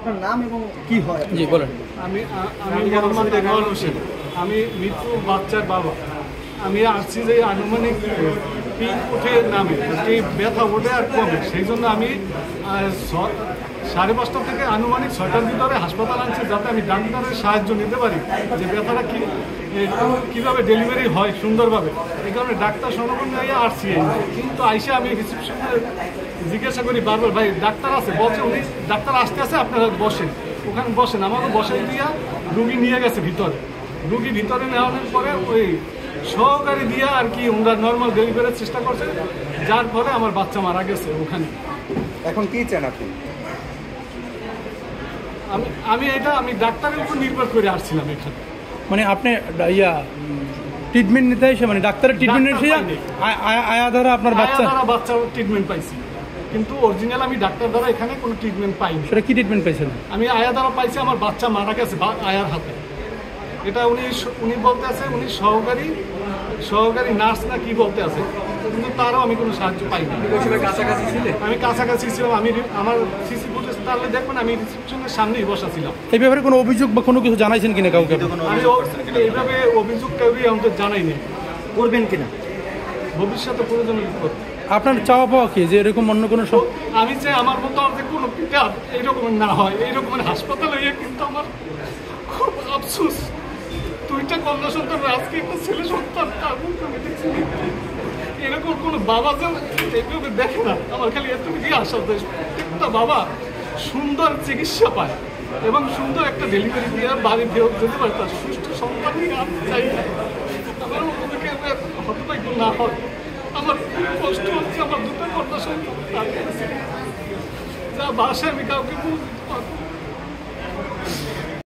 আপনার নাম এবং কি হয়? জি বলেন। আমি মোহাম্মদ দেওয়াল হোসেন, আমি মৃত্যু বাচ্চার বাবা। আমি আসছি যে আনুমানিক পিক উঠে নামে এই ব্যথা ওঠে আর কমে, সেই জন্য আমি 5:30 থেকে আনুমানিক 6টার ভিতরে হাসপাতাল আনছি, যাতে আমি ডাক্তারের সাহায্য নিতে পারি যে ব্যথাটা কীভাবে ডেলিভারি হয় সুন্দরভাবে। এই কারণে ডাক্তার সংরক্ষণ নিয়ে আসছি। কিন্তু আইসে আমি রিসেপশনে জিজ্ঞাসা করি বারবার, ভাই ডাক্তার আছে? বলছে উনি ডাক্তার আসতে আসে, আপনারা বসেন, ওখানে বসেন। আমাকে বসে দিয়া রুগী নিয়ে গেছে ভিতরে। রুগী ভিতরে নেওয়ানোর পরে ওই সহকারী দিয়া আর কি ওনারা নর্মাল ডেলিভারির চেষ্টা করছে, যার ফলে আমার বাচ্চা মারা গেছে ওখানে। এখন কি চান আপনি? আমি ডাক্তারের উপর নির্ভর করে আসছিলাম এখানে। মানে আপনি ট্রিটমেন্ট নিতে এসে, মানে ডাক্তারের ট্রিটমেন্ট এসে আয়া দ্বারা আপনার বাচ্চা ট্রিটমেন্ট পাইছি, কিন্তু অরিজিনাল আমি ডাক্তার দ্বারা এখানে কোনো ট্রিটমেন্ট পাইনি। সেটা কি ট্রিটমেন্ট পাইছেন? আমি আয়া দ্বারা পাইছি, আমার বাচ্চা মারা গেছে আয়ার হাতে। এটা উনি বলতে আছে উনি সহকারী নার্স না কি বলতে আছে, কিন্তু তারও আমি কোনো সাহায্য পাইনি। কাছাকাছি ছিলেন? আমি কাছাকাছি ছিলাম। আমার সিসি ফুটেজ তাহলে দেখবেন আমি রিসেপশনের সামনেই বসা ছিলাম। এই ব্যাপারে কোনো অভিযোগ বা কোনো কিছু জানাইছেন কিনা কাউকে? আমি এইভাবে অভিযোগ কেউই আমাদের জানাইনি। করবেন কিনা ভবিষ্যতে প্রয়োজন করতে। আপনার চাওয়া পাওয়া কি যে এরকম অন্য কোনো আমি চাই আমার মতো আর কোনো পিতা এইরকম না হয়। এইরকম হাসপাতালে কিন্তু আমার খুব আফসোস, 2টা কন্যা সন্তান, আজকে একটা ছেলে সন্তান, তার মধ্যে আমি দেখছি এরকম কোনো বাবা যে এইভাবে দেখে না। আমার খালি এতটুকুই আশা, প্রত্যেকটা বাবা সুন্দর চিকিৎসা পায় এবং সুন্দর একটা ডেলিভারি দিয়ে বাড়ি ফেরত যেতে পারে, তার সুস্থ সন্তান নিয়ে আমি চাই না আমার ওদেরকে হতভাগ্য না হয়। আমার খুব কষ্ট হচ্ছে, আমার 2টা কন্যা সন্তান, যা বাসায় আমি কাউকে বলতে পারবো।